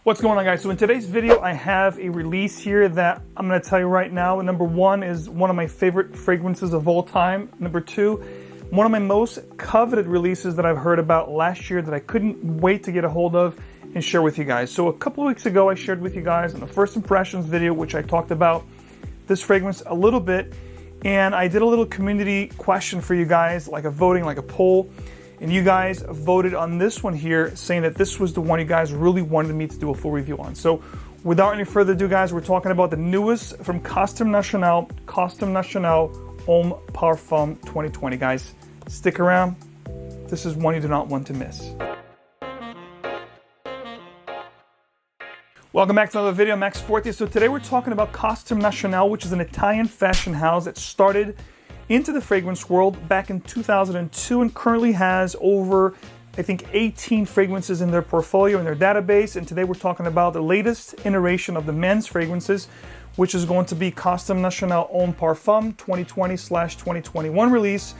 What's going on, guys? So in today's video, I have a release here that I'm going to tell you right now. Number one is one of my favorite fragrances of all time. Number two, one of my most coveted releases that I've heard about last year that I couldn't wait to get a hold of and share with you guys. So a couple of weeks ago, I shared with you guys in the first impressions video, which I talked about this fragrance a little bit, and I did a little community question for you guys, like a voting, like a poll. And you guys voted on this one here, saying that this was the one you guys really wanted me to do a full review on. So without any further ado, guys, we're talking about the newest from Costume National Homme Parfum 2020. Guys, stick around. This is one you do not want to miss. Welcome back to another video. I'm Max Forti. So today we're talking about Costume National, which is an Italian fashion house that started into the fragrance world back in 2002 and currently has over, I think, 18 fragrances in their portfolio, in their database. And today we're talking about the latest iteration of the men's fragrances, which is going to be Costume National Homme Parfum 2020/2021 release.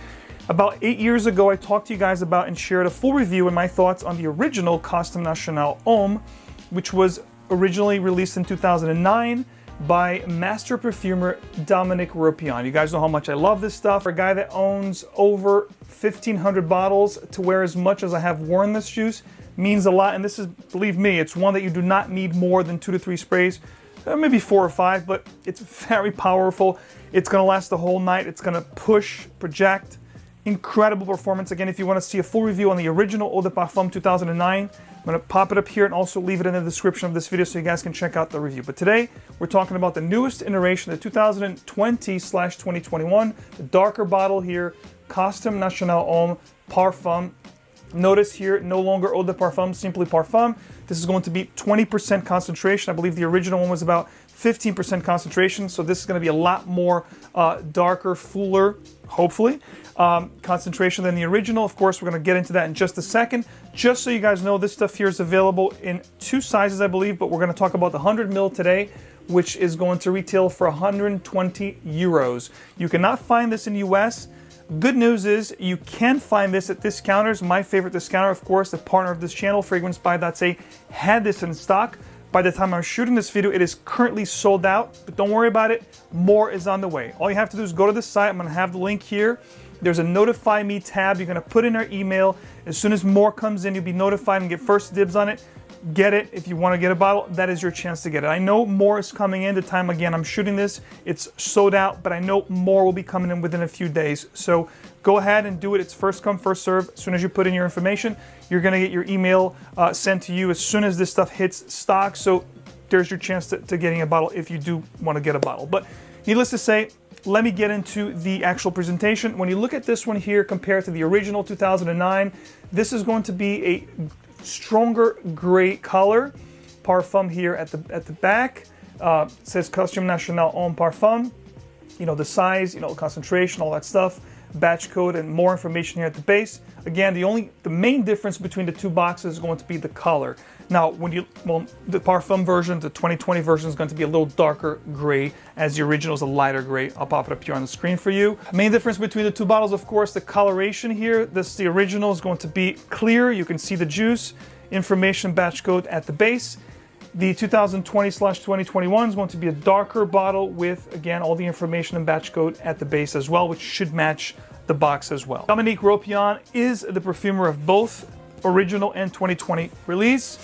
About 8 years ago, I talked to you guys about and shared a full review and my thoughts on the original Costume National Homme, which was originally released in 2009 by master perfumer Dominique Ropion. You guys know how much I love this stuff. For a guy that owns over 1,500 bottles, to wear as much as I have worn this juice means a lot. And this is, believe me, it's one that you do not need more than 2 to 3 sprays, maybe 4 or 5, but it's very powerful. It's gonna last the whole night. It's gonna push, project, incredible performance. Again, if you wanna see a full review on the original Eau de Parfum 2009, I'm going to pop it up here and also leave it in the description of this video so you guys can check out the review. But today, we're talking about the newest iteration, the 2020/2021, the darker bottle here, Costume National Homme Parfum. Notice here, no longer Eau de Parfum, simply Parfum. This is going to be 20% concentration. I believe the original one was about 15% concentration, so this is going to be a lot more darker, fuller, hopefully, concentration than the original. Of course, we're going to get into that in just a second. Just so you guys know, this stuff here is available in 2 sizes, I believe, but we're going to talk about the 100 ml today, which is going to retail for 120 euros. You cannot find this in the US. Good news is you can find this at discounters. My favorite discounter, of course, the partner of this channel, FragranceBuy.ca, had this in stock. By the time I'm shooting this video, it is currently sold out, but don't worry about it. More is on the way. All you have to do is go to the site. I'm going to have the link here. There's a notify me tab. You're going to put in our email. As soon as more comes in, you'll be notified and get first dibs on it. Get it. If you want to get a bottle, that is your chance to get it. I know more is coming in. The time, again, I'm shooting this, it's sold out, but I know more will be coming in within a few days. So go ahead and do it. It's first come, first serve. As soon as you put in your information, you're going to get your email sent to you as soon as this stuff hits stock. So there's your chance to getting a bottle if you do want to get a bottle. But needless to say, let me get into the actual presentation. When you look at this one here compared to the original 2009, this is going to be a stronger gray color. Parfum here at the back. It says Costume National Homme Parfum. You know, the size, you know, concentration, all that stuff. Batch code and more information here at the base. Again, the main difference between the 2 boxes is going to be the color. Now, the Parfum version, the 2020 version, is going to be a little darker gray, as the original is a lighter gray. I'll pop it up here on the screen for you. Main difference between the 2 bottles, of course, the coloration here. The original is going to be clear. You can see the juice. Information batch code at the base. The 2020/2021 is going to be a darker bottle with, again, all the information and batch code at the base as well, which should match the box as well. Dominique Ropion is the perfumer of both original and 2020 release.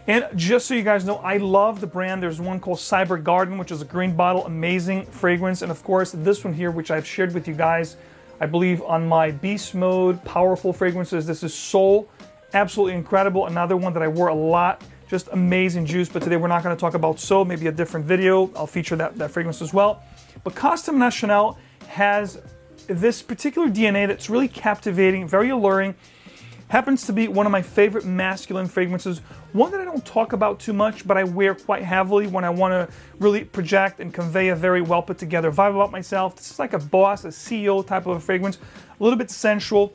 And just so you guys know, I love the brand. There's one called Cyber Garden, which is a green bottle, amazing fragrance. And of course, this one here, which I've shared with you guys, I believe on my Beast Mode, powerful fragrances. This is Soul, absolutely incredible. Another one that I wore a lot. Just amazing juice, but today we're not going to talk about Soul, maybe a different video. I'll feature that fragrance as well. But Costume National has this particular DNA that's really captivating, very alluring. Happens to be one of my favorite masculine fragrances. One that I don't talk about too much, but I wear quite heavily when I want to really project and convey a very well put together vibe about myself. This is like a boss, a CEO type of a fragrance. A little bit sensual,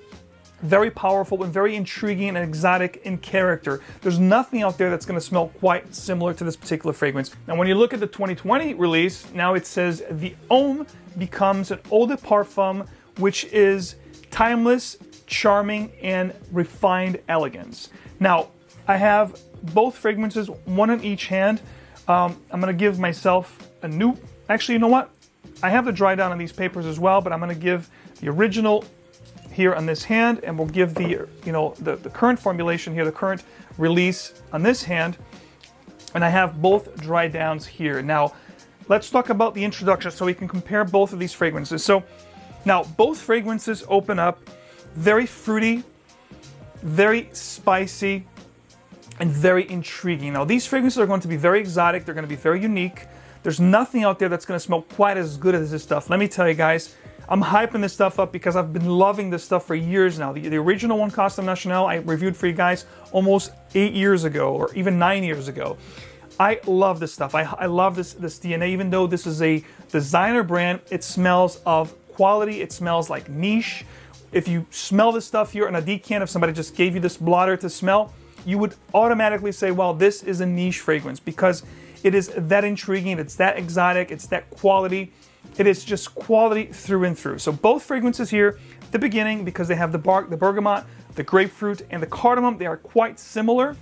very powerful, and very intriguing and exotic in character. There's nothing out there that's going to smell quite similar to this particular fragrance. Now, when you look at the 2020 release, now it says the Homme becomes an Eau de Parfum, which is timeless, charming, and refined elegance. Now, I have both fragrances, one in each hand. I'm gonna give myself a new, actually, you know what? I have the dry down on these papers as well, but I'm gonna give the original here on this hand, and we'll give the, the current formulation here, the current release on this hand, and I have both dry downs here. Now, let's talk about the introduction so we can compare both of these fragrances. So, now both fragrances open up very fruity, very spicy, and very intriguing. Now, these fragrances are going to be very exotic, they're going to be very unique. There's nothing out there that's going to smell quite as good as this stuff. Let me tell you guys, I'm hyping this stuff up because I've been loving this stuff for years now. The original one, Costume National, I reviewed for you guys almost 8 years ago, or even 9 years ago. I love this stuff. I love this DNA. Even though this is a designer brand, it smells of quality. It smells like niche. If you smell this stuff here on a decant, if somebody just gave you this blotter to smell, you would automatically say, well, this is a niche fragrance, because it is that intriguing, it's that exotic, it's that quality. It is just quality through and through. So both fragrances here, at the beginning, because they have the bark, the bergamot, the grapefruit, and the cardamom, they are quite similar.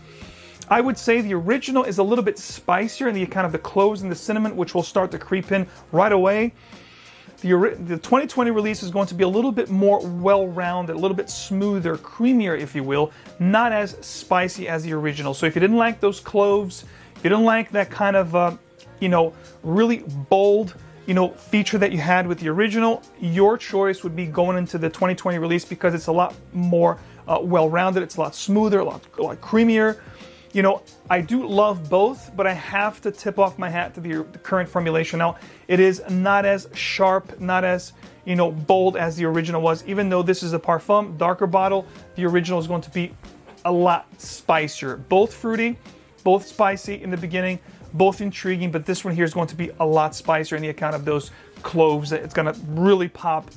I would say the original is a little bit spicier in the kind of the cloves and the cinnamon, which will start to creep in right away. The 2020 release is going to be a little bit more well-rounded, a little bit smoother, creamier, if you will, not as spicy as the original. So if you didn't like those cloves, if you didn't like that kind of, really bold, feature that you had with the original, your choice would be going into the 2020 release, because it's a lot more well-rounded, it's a lot smoother, a lot creamier. I do love both, but I have to tip off my hat to the current formulation. Now, it is not as sharp, not as, bold as the original was. Even though this is a Parfum, darker bottle, the original is going to be a lot spicier. Both fruity, both spicy in the beginning, both intriguing, but this one here is going to be a lot spicier in the account of those cloves. It's going to really pop,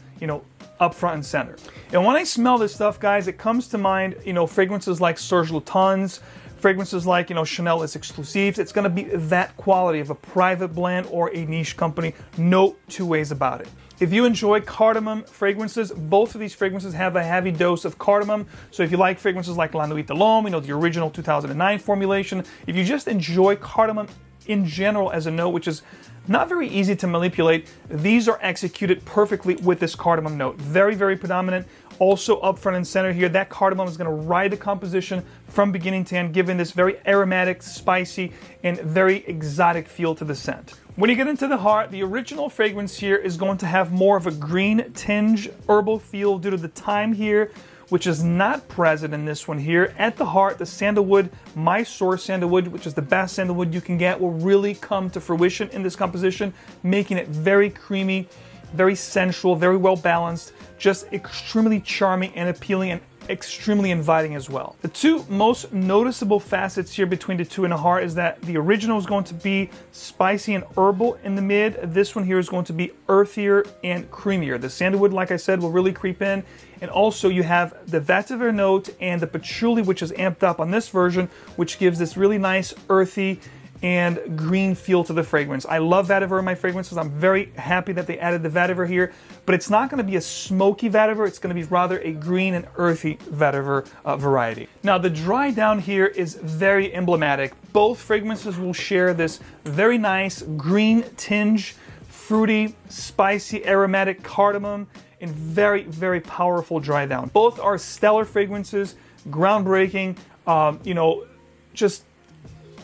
up front and center. And when I smell this stuff, guys, it comes to mind, fragrances like Serge Lutens, fragrances like, Chanel Les Exclusives. It's going to be that quality of a private blend or a niche company. No two ways about it. If you enjoy cardamom fragrances, both of these fragrances have a heavy dose of cardamom. So if you like fragrances like La Nuit de l'Homme, the original 2009 formulation, if you just enjoy cardamom in general as a note, which is not very easy to manipulate, these are executed perfectly with this cardamom note. Very, very predominant. Also up front and center here, that cardamom is going to ride the composition from beginning to end, giving this very aromatic, spicy, and very exotic feel to the scent. When you get into the heart, the original fragrance here is going to have more of a green tinge, herbal feel due to the thyme here, which is not present in this one here. At the heart, the sandalwood, Mysore sandalwood, which is the best sandalwood you can get, will really come to fruition in this composition, making it very creamy, very sensual, very well balanced, just extremely charming and appealing, and extremely inviting as well. The two most noticeable facets here between the two in the heart is that the original is going to be spicy and herbal in the mid. This one here is going to be earthier and creamier. The sandalwood, like I said, will really creep in. And also you have the vetiver note and the patchouli, which is amped up on this version, which gives this really nice earthy and green feel to the fragrance. I love vetiver in my fragrances. I'm very happy that they added the vetiver here, but it's not going to be a smoky vetiver. It's going to be rather a green and earthy vetiver variety. Now, the dry down here is very emblematic. Both fragrances will share this very nice green tinge, fruity, spicy, aromatic cardamom, and very, very powerful dry down. Both are stellar fragrances, groundbreaking, just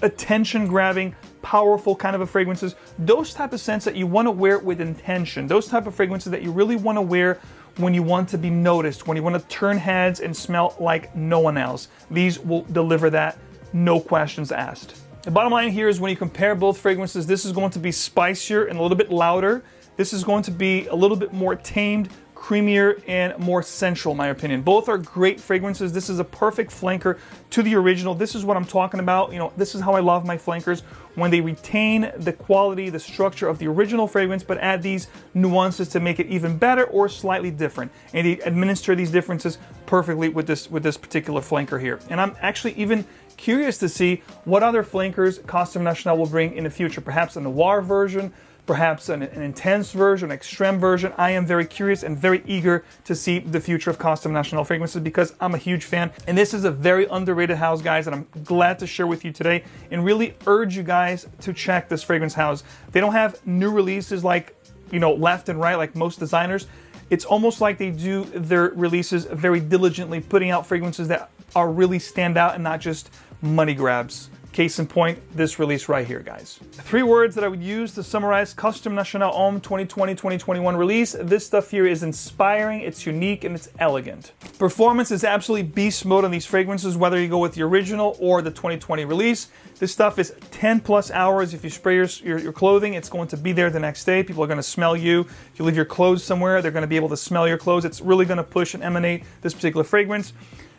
attention-grabbing, powerful kind of fragrances. Those type of scents that you want to wear with intention. Those type of fragrances that you really want to wear when you want to be noticed, when you want to turn heads and smell like no one else. These will deliver that, no questions asked. The bottom line here is when you compare both fragrances, this is going to be spicier and a little bit louder. This is going to be a little bit more tamed, creamier, and more sensual, in my opinion. Both are great fragrances. This is a perfect flanker to the original. This is what I'm talking about. This is how I love my flankers, when they retain the quality, the structure of the original fragrance, but add these nuances to make it even better or slightly different. And they administer these differences perfectly with this particular flanker here. And I'm actually even curious to see what other flankers Costume National will bring in the future. Perhaps a noir version, perhaps an intense version, an extreme version. I am very curious and very eager to see the future of Costume National fragrances because I'm a huge fan. And this is a very underrated house, guys, and I'm glad to share with you today and really urge you guys to check this fragrance house. They don't have new releases like, you know, left and right like most designers. It's almost like they do their releases very diligently, putting out fragrances that are really stand out and not just money grabs. Case in point, this release right here, guys. 3 words that I would use to summarize Costume National Homme 2020-2021 release. This stuff here is inspiring, it's unique, and it's elegant. Performance is absolutely beast mode on these fragrances, whether you go with the original or the 2020 release. This stuff is 10 plus hours. If you spray your clothing, it's going to be there the next day. People are going to smell you. If you leave your clothes somewhere, they're going to be able to smell your clothes. It's really going to push and emanate this particular fragrance.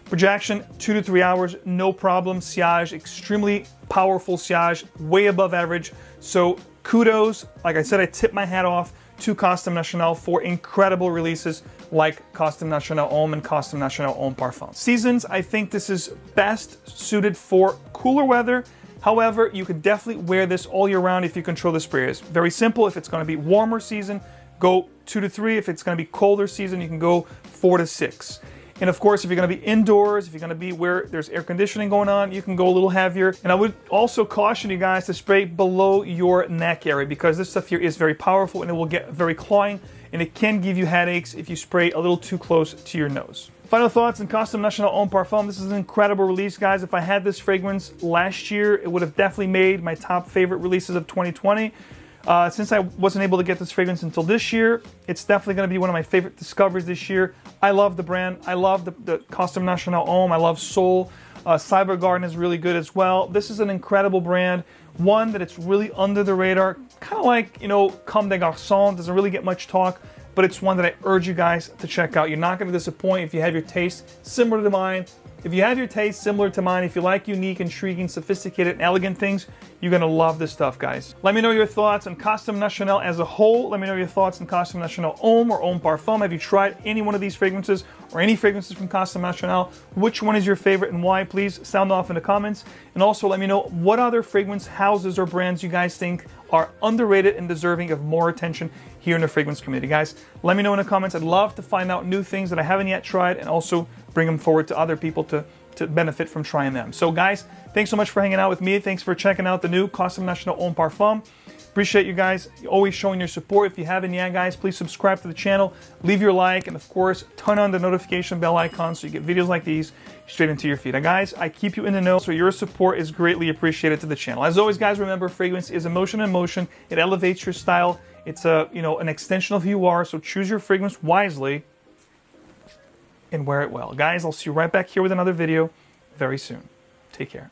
Projection, 2 to 3 hours, no problem. Sillage, extremely powerful sillage, way above average. So kudos, like I said, I tip my hat off to Costume National for incredible releases like Costume National Homme and Costume National Homme Parfum. Seasons, I think this is best suited for cooler weather. However, you could definitely wear this all year round if you control the sprayers. Very simple. If it's going to be warmer season, go 2 to 3. If it's going to be colder season, you can go 4 to 6. And of course, if you're going to be indoors, if you're going to be where there's air conditioning going on, you can go a little heavier. And I would also caution you guys to spray below your neck area because this stuff here is very powerful and it will get very cloying and it can give you headaches if you spray a little too close to your nose. Final thoughts on Costume National Homme Parfum. This is an incredible release, guys. If I had this fragrance last year, it would have definitely made my top favorite releases of 2020. Since I wasn't able to get this fragrance until this year, it's definitely going to be one of my favorite discoveries this year. I love the brand. I love the Costume National Homme. I love Soul. Cyber Garden is really good as well. This is an incredible brand. One that it's really under the radar. Kind of like, you know, Comme des Garçons. Doesn't really get much talk, but it's one that I urge you guys to check out. You're not going to disappoint if you have your taste similar to mine. If you have your taste similar to mine, if you like unique, intriguing, sophisticated, and elegant things, you're going to love this stuff, guys. Let me know your thoughts on Costume National as a whole. Let me know your thoughts on Costume National Homme or Homme Parfum. Have you tried any one of these fragrances or any fragrances from Costume National? Which one is your favorite and why? Please sound off in the comments. And also let me know what other fragrance houses or brands you guys think are underrated and deserving of more attention here in the fragrance community. Guys, let me know in the comments. I'd love to find out new things that I haven't yet tried and also bring them forward to other people to benefit from trying them. So guys, thanks so much for hanging out with me. Thanks for checking out the new Costume National Homme Parfum. Appreciate you guys always showing your support. If you haven't yet, guys, please subscribe to the channel, leave your like, and of course, turn on the notification bell icon so you get videos like these straight into your feed. Now, guys, I keep you in the know, so your support is greatly appreciated to the channel. As always, guys, remember, fragrance is emotion in motion. It elevates your style. It's an extension of who you are, so choose your fragrance wisely and wear it well. Guys, I'll see you right back here with another video very soon. Take care.